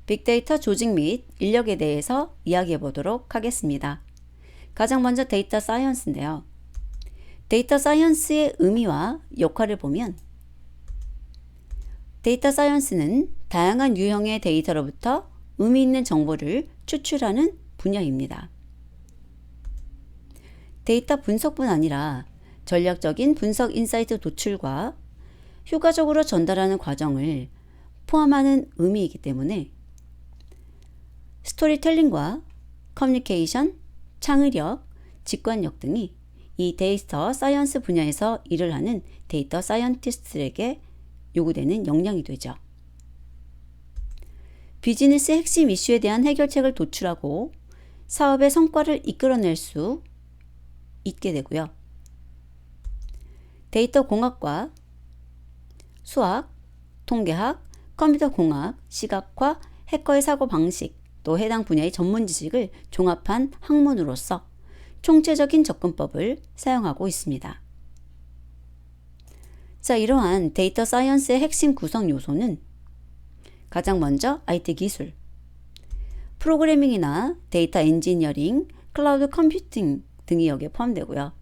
빅데이터 조직 및 인력에 대해서 이야기해 보도록 하겠습니다. 가장 먼저 데이터 사이언스인데요. 데이터 사이언스의 의미와 역할을 보면 데이터 사이언스는 다양한 유형의 데이터로부터 의미 있는 정보를 추출하는 분야입니다. 데이터 분석뿐 아니라 전략적인 분석 인사이트 도출과 효과적으로 전달하는 과정을 포함하는 의미이기 때문에 스토리텔링과 커뮤니케이션, 창의력, 직관력 등이 이 데이터 사이언스 분야에서 일을 하는 데이터 사이언티스트에게 요구되는 역량이 되죠. 비즈니스 핵심 이슈에 대한 해결책을 도출하고 사업의 성과를 이끌어낼 수 있게 되고요. 데이터 공학과 수학, 통계학, 컴퓨터 공학, 시각화, 해커의 사고 방식, 또 해당 분야의 전문 지식을 종합한 학문으로서 총체적인 접근법을 사용하고 있습니다. 자, 이러한 데이터 사이언스의 핵심 구성 요소는 가장 먼저 IT 기술, 프로그래밍이나 데이터 엔지니어링, 클라우드 컴퓨팅 등이 여기에 포함되고요.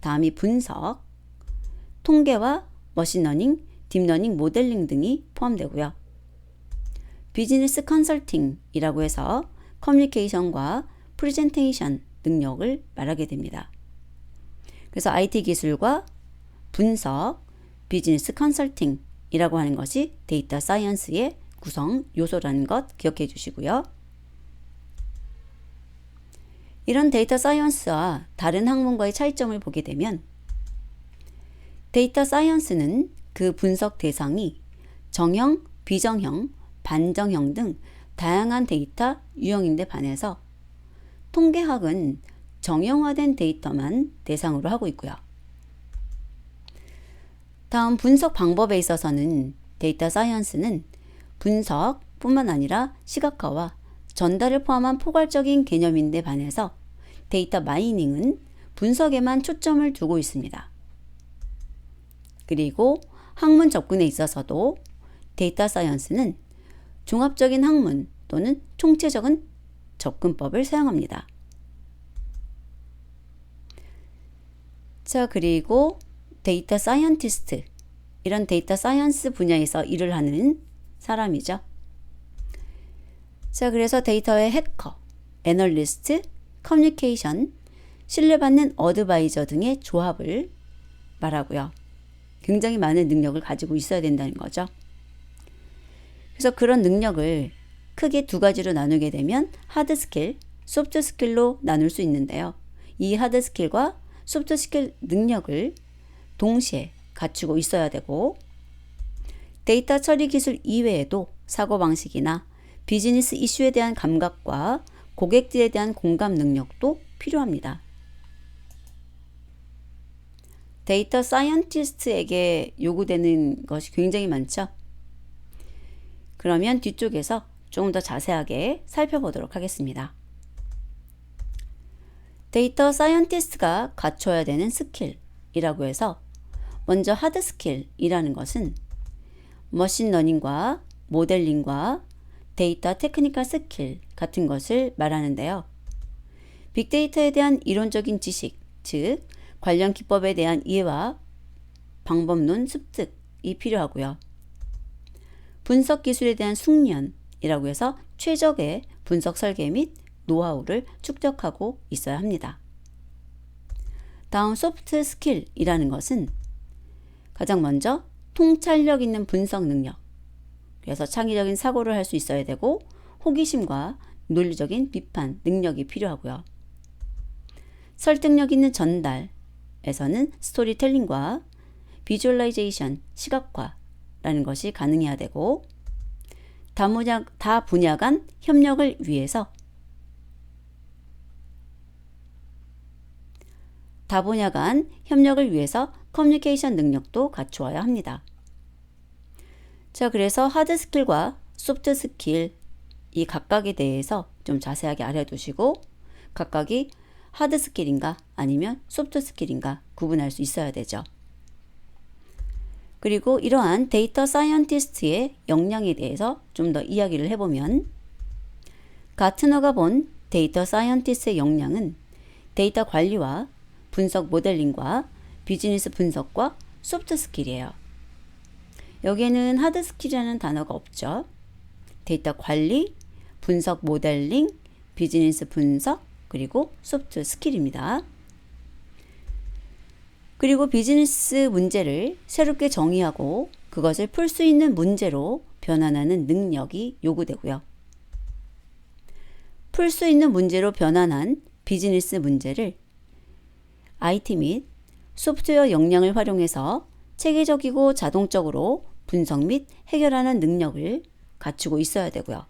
다음이 분석, 통계와 머신러닝, 딥러닝 모델링 등이 포함되고요. 비즈니스 컨설팅이라고 해서 커뮤니케이션과 프레젠테이션 능력을 말하게 됩니다. 그래서 IT 기술과 분석, 비즈니스 컨설팅이라고 하는 것이 데이터 사이언스의 구성 요소라는 것 기억해 주시고요. 이런 데이터 사이언스와 다른 학문과의 차이점을 보게 되면 데이터 사이언스는 그 분석 대상이 정형, 비정형, 반정형 등 다양한 데이터 유형인데 반해서 통계학은 정형화된 데이터만 대상으로 하고 있고요. 다음 분석 방법에 있어서는 데이터 사이언스는 분석뿐만 아니라 시각화와 전달을 포함한 포괄적인 개념인데 반해서 데이터 마이닝은 분석에만 초점을 두고 있습니다. 그리고 학문 접근에 있어서도 데이터 사이언스는 종합적인 학문 또는 총체적인 접근법을 사용합니다. 자, 그리고 데이터 사이언티스트, 이런 데이터 사이언스 분야에서 일을 하는 사람이죠. 자, 그래서 데이터의 해커, 애널리스트, 커뮤니케이션, 신뢰받는 어드바이저 등의 조합을 말하고요. 굉장히 많은 능력을 가지고 있어야 된다는 거죠. 그래서 그런 능력을 크게 두 가지로 나누게 되면 하드 스킬, 소프트 스킬로 나눌 수 있는데요. 이 하드 스킬과 소프트 스킬 능력을 동시에 갖추고 있어야 되고 데이터 처리 기술 이외에도 사고방식이나 비즈니스 이슈에 대한 감각과 고객들에 대한 공감 능력도 필요합니다. 데이터 사이언티스트에게 요구되는 것이 굉장히 많죠. 그러면 뒤쪽에서 조금 더 자세하게 살펴보도록 하겠습니다. 데이터 사이언티스트가 갖춰야 되는 스킬이라고 해서 먼저 하드 스킬이라는 것은 머신러닝과 모델링과 데이터 테크니컬 스킬 같은 것을 말하는데요. 빅데이터에 대한 이론적인 지식, 즉 관련 기법에 대한 이해와 방법론 습득이 필요하고요. 분석 기술에 대한 숙련이라고 해서 최적의 분석 설계 및 노하우를 축적하고 있어야 합니다. 다음 소프트 스킬이라는 것은 가장 먼저 통찰력 있는 분석 능력, 그래서 창의적인 사고를 할 수 있어야 되고 호기심과 논리적인 비판 능력이 필요하고요. 설득력 있는 전달에서는 스토리텔링과 비주얼라이제이션, 시각화라는 것이 가능해야 되고 다 분야 간 협력을 위해서 커뮤니케이션 능력도 갖추어야 합니다. 자, 그래서 하드 스킬과 소프트 스킬 이 각각에 대해서 좀 자세하게 알아두시고 각각이 하드 스킬인가 아니면 소프트 스킬인가 구분할 수 있어야 되죠. 그리고 이러한 데이터 사이언티스트의 역량에 대해서 좀 더 이야기를 해보면, 가트너가 본 데이터 사이언티스트의 역량은 데이터 관리와 분석 모델링과 비즈니스 분석과 소프트 스킬이에요. 여기에는 하드 스킬이라는 단어가 없죠. 데이터 관리, 분석 모델링, 비즈니스 분석, 그리고 소프트 스킬입니다. 그리고 비즈니스 문제를 새롭게 정의하고 그것을 풀 수 있는 문제로 변환하는 능력이 요구되고요. 풀 수 있는 문제로 변환한 비즈니스 문제를 IT 및 소프트웨어 역량을 활용해서 체계적이고 자동적으로 분석 및 해결하는 능력을 갖추고 있어야 되고요.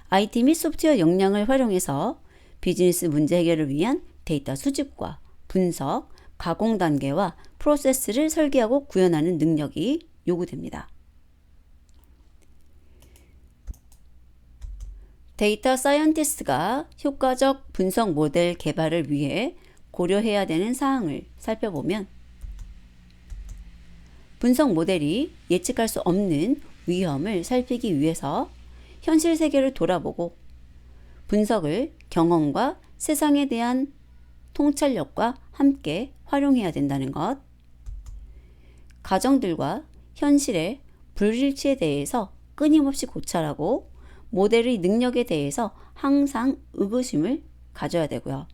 IT 및 소프트웨어 역량을 활용해서 비즈니스 문제 해결을 위한 데이터 수집과 분석, 가공 단계와 프로세스를 설계하고 구현하는 능력이 요구됩니다. 데이터 사이언티스트가 효과적 분석 모델 개발을 위해 고려해야 되는 사항을 살펴보면, 분석 모델이 예측할 수 없는 위험을 살피기 위해서 현실 세계를 돌아보고 분석을 경험과 세상에 대한 통찰력과 함께 활용해야 된다는 것, 가정들과 현실의 불일치에 대해서 끊임없이 고찰하고 모델의 능력에 대해서 항상 의구심을 가져야 되고요.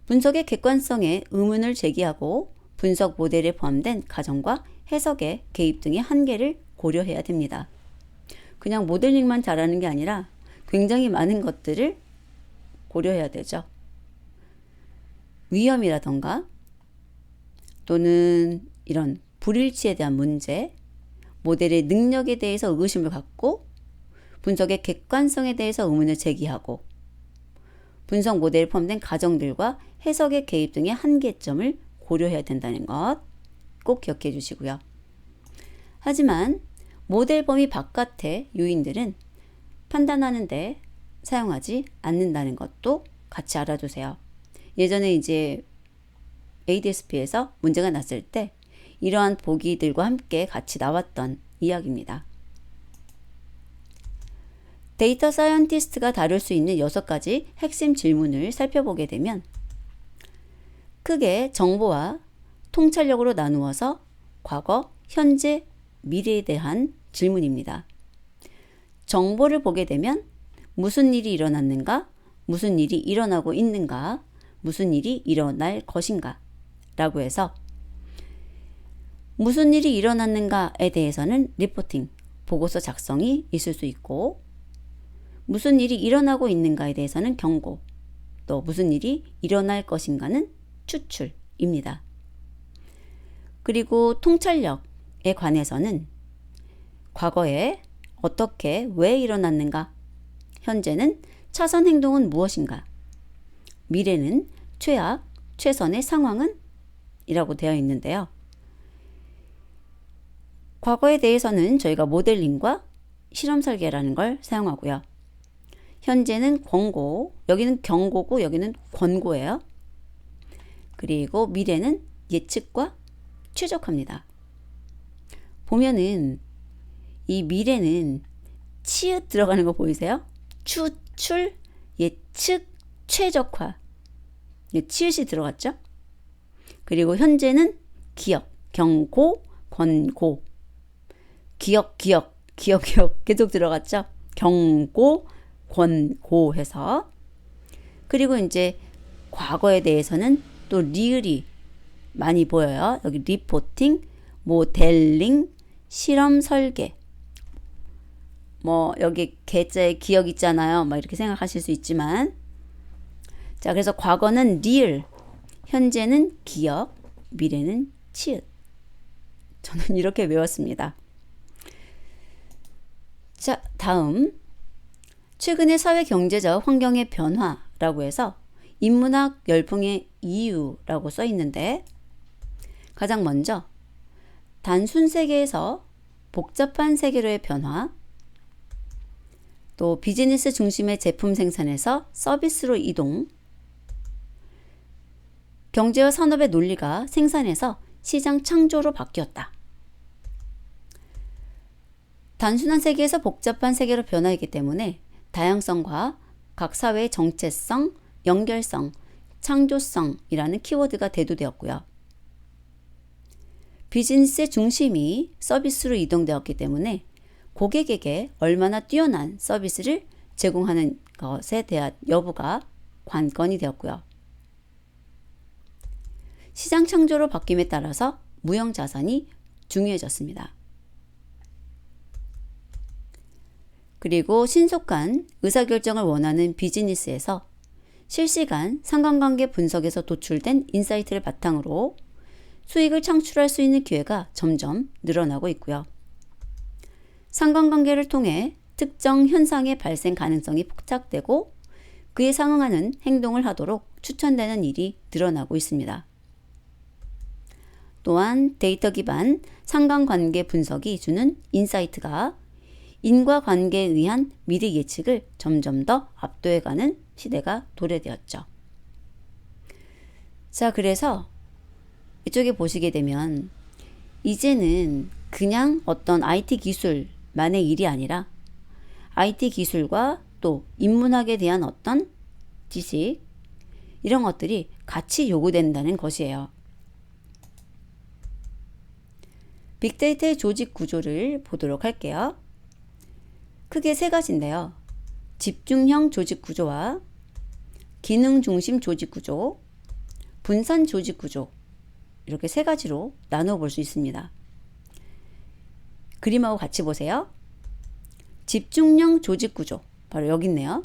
분석의 객관성에 의문을 제기하고 분석 모델에 포함된 가정과 해석의 개입 등의 한계를 고려해야 됩니다. 그냥 모델링만 잘하는 게 아니라 굉장히 많은 것들을 고려해야 되죠. 위험이라던가 또는 이런 불일치에 대한 문제, 모델의 능력에 대해서 의구심을 갖고 분석의 객관성에 대해서 의문을 제기하고 분석 모델에 포함된 가정들과 해석의 개입 등의 한계점을 고려해야 된다는 것 꼭 기억해 주시고요. 하지만 모델 범위 바깥의 요인들은 판단하는 데 사용하지 않는다는 것도 같이 알아두세요. 예전에 이제 ADSP에서 문제가 났을 때 이러한 보기들과 함께 같이 나왔던 이야기입니다. 데이터 사이언티스트가 다룰 수 있는 6가지 핵심 질문을 살펴보게 되면, 크게 정보와 통찰력으로 나누어서 과거, 현재, 미래에 대한 질문입니다. 정보를 보게 되면 무슨 일이 일어났는가, 무슨 일이 일어나고 있는가, 무슨 일이 일어날 것인가 라고 해서, 무슨 일이 일어났는가에 대해서는 리포팅, 보고서 작성이 있을 수 있고, 무슨 일이 일어나고 있는가에 대해서는 경고, 또 무슨 일이 일어날 것인가는 추출입니다. 그리고 통찰력에 관해서는 과거에 어떻게 왜 일어났는가, 현재는 차선 행동은 무엇인가, 미래는 최악, 최선의 상황은? 이라고 되어 있는데요. 과거에 대해서는 저희가 모델링과 실험 설계라는 걸 사용하고요. 현재는 권고, 여기는 경고고 여기는 권고예요. 그리고 미래는 예측과 최적화입니다. 보면은 이 미래는 치읓 들어가는 거 보이세요? 추출, 예측, 최적화. 치읓이 들어갔죠? 그리고 현재는 기억, 경고, 권고. 기억 계속 들어갔죠? 경고, 권고 해서. 그리고 이제 과거에 대해서는 또 리을이 많이 보여요. 여기 리포팅, 모델링, 실험 설계. 여기 개자에 기억 있잖아요. 이렇게 생각하실 수 있지만. 자, 그래서 과거는 리을, 현재는 기억, 미래는 치읓. 저는 이렇게 외웠습니다. 자, 다음. 최근의 사회 경제적 환경의 변화라고 해서 인문학 열풍의 이유라고 써 있는데, 가장 먼저 단순 세계에서 복잡한 세계로의 변화, 또 비즈니스 중심의 제품 생산에서 서비스로 이동, 경제와 산업의 논리가 생산에서 시장 창조로 바뀌었다. 단순한 세계에서 복잡한 세계로 변화했기 때문에 다양성과 각 사회의 정체성, 연결성, 창조성이라는 키워드가 대두되었고요. 비즈니스의 중심이 서비스로 이동되었기 때문에 고객에게 얼마나 뛰어난 서비스를 제공하는 것에 대한 여부가 관건이 되었고요. 시장 창조로 바뀜에 따라서 무형자산이 중요해졌습니다. 그리고 신속한 의사결정을 원하는 비즈니스에서 실시간 상관관계 분석에서 도출된 인사이트를 바탕으로 수익을 창출할 수 있는 기회가 점점 늘어나고 있고요. 상관관계를 통해 특정 현상의 발생 가능성이 포착되고 그에 상응하는 행동을 하도록 추천되는 일이 늘어나고 있습니다. 또한 데이터 기반 상관관계 분석이 주는 인사이트가 인과관계에 의한 미래 예측을 점점 더 압도해가는 시대가 도래되었죠. 자, 그래서 이쪽에 보시게 되면 이제는 그냥 어떤 IT 기술만의 일이 아니라 IT 기술과 또 인문학에 대한 어떤 지식 이런 것들이 같이 요구된다는 것이에요. 빅데이터의 조직 구조를 보도록 할게요. 크게 세 가지인데요. 집중형 조직 구조와 기능 중심 조직 구조, 분산 조직 구조 이렇게 세 가지로 나누어 볼 수 있습니다. 그림하고 같이 보세요. 집중형 조직 구조 바로 여기 있네요.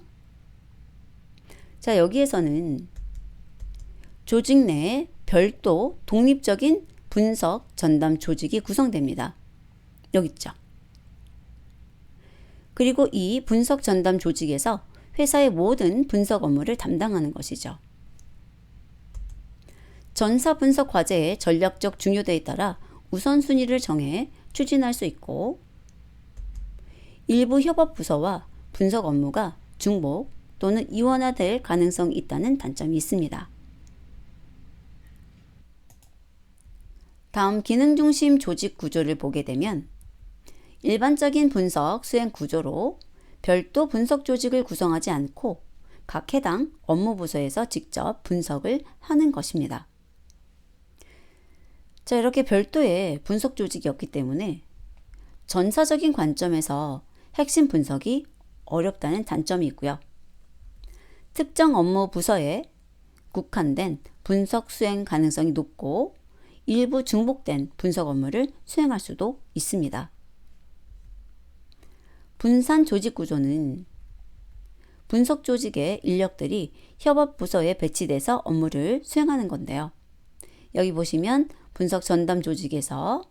자, 여기에서는 조직 내에 별도 독립적인 분석 전담 조직이 구성됩니다. 여기 있죠. 그리고 이 분석 전담 조직에서 회사의 모든 분석 업무를 담당하는 것이죠. 전사 분석 과제의 전략적 중요도에 따라 우선순위를 정해 추진할 수 있고 일부 협업 부서와 분석 업무가 중복 또는 이원화될 가능성이 있다는 단점이 있습니다. 다음 기능 중심 조직 구조를 보게 되면 일반적인 분석 수행 구조로 별도 분석 조직을 구성하지 않고 각 해당 업무 부서에서 직접 분석을 하는 것입니다. 자, 이렇게 별도의 분석 조직이었기 때문에 전사적인 관점에서 핵심 분석이 어렵다는 단점이 있고요. 특정 업무 부서에 국한된 분석 수행 가능성이 높고 일부 중복된 분석 업무를 수행할 수도 있습니다. 분산 조직 구조는 분석 조직의 인력들이 협업 부서에 배치돼서 업무를 수행하는 건데요. 여기 보시면 분석 전담 조직에서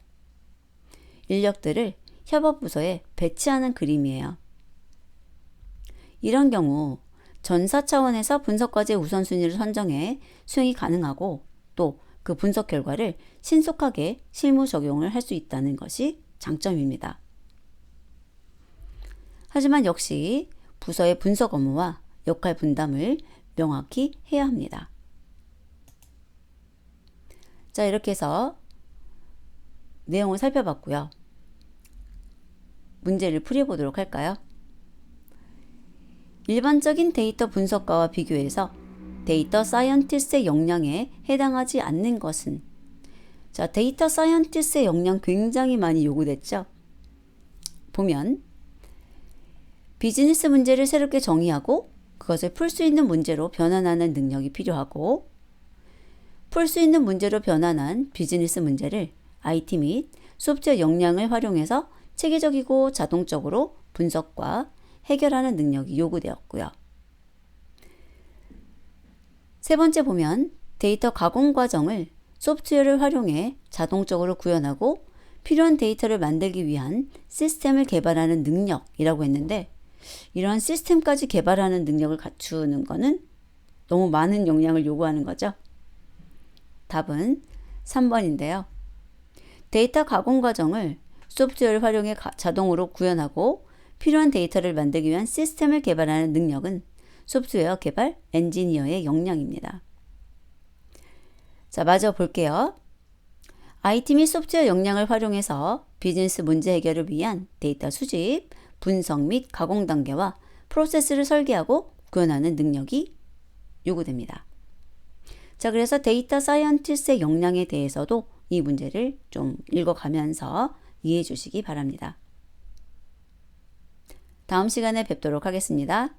인력들을 협업 부서에 배치하는 그림이에요. 이런 경우 전사 차원에서 분석 과제 우선순위를 선정해 수행이 가능하고 또 그 분석 결과를 신속하게 실무 적용을 할 수 있다는 것이 장점입니다. 하지만 역시 부서의 분석 업무와 역할 분담을 명확히 해야 합니다. 자, 이렇게 해서 내용을 살펴봤고요. 문제를 풀이해보도록 할까요? 일반적인 데이터 분석가와 비교해서 데이터 사이언티스트의 역량에 해당하지 않는 것은 자, 데이터 사이언티스트의 역량 굉장히 많이 요구됐죠? 보면 비즈니스 문제를 새롭게 정의하고 그것을 풀 수 있는 문제로 변환하는 능력이 필요하고 풀 수 있는 문제로 변환한 비즈니스 문제를 IT 및 소프트웨어 역량을 활용해서 체계적이고 자동적으로 분석과 해결하는 능력이 요구되었고요. 세 번째 보면 데이터 가공 과정을 소프트웨어를 활용해 자동적으로 구현하고 필요한 데이터를 만들기 위한 시스템을 개발하는 능력이라고 했는데 이러한 시스템까지 개발하는 능력을 갖추는 것은 너무 많은 역량을 요구하는 거죠. 답은 3번인데요. 데이터 가공 과정을 소프트웨어를 활용해 자동으로 구현하고 필요한 데이터를 만들기 위한 시스템을 개발하는 능력은 소프트웨어 개발 엔지니어의 역량입니다. 자, 마저 볼게요. IT 및 소프트웨어 역량을 활용해서 비즈니스 문제 해결을 위한 데이터 수집, 분석 및 가공 단계와 프로세스를 설계하고 구현하는 능력이 요구됩니다. 자, 그래서 데이터 사이언티스트의 역량에 대해서도 이 문제를 좀 읽어가면서 이해해 주시기 바랍니다. 다음 시간에 뵙도록 하겠습니다.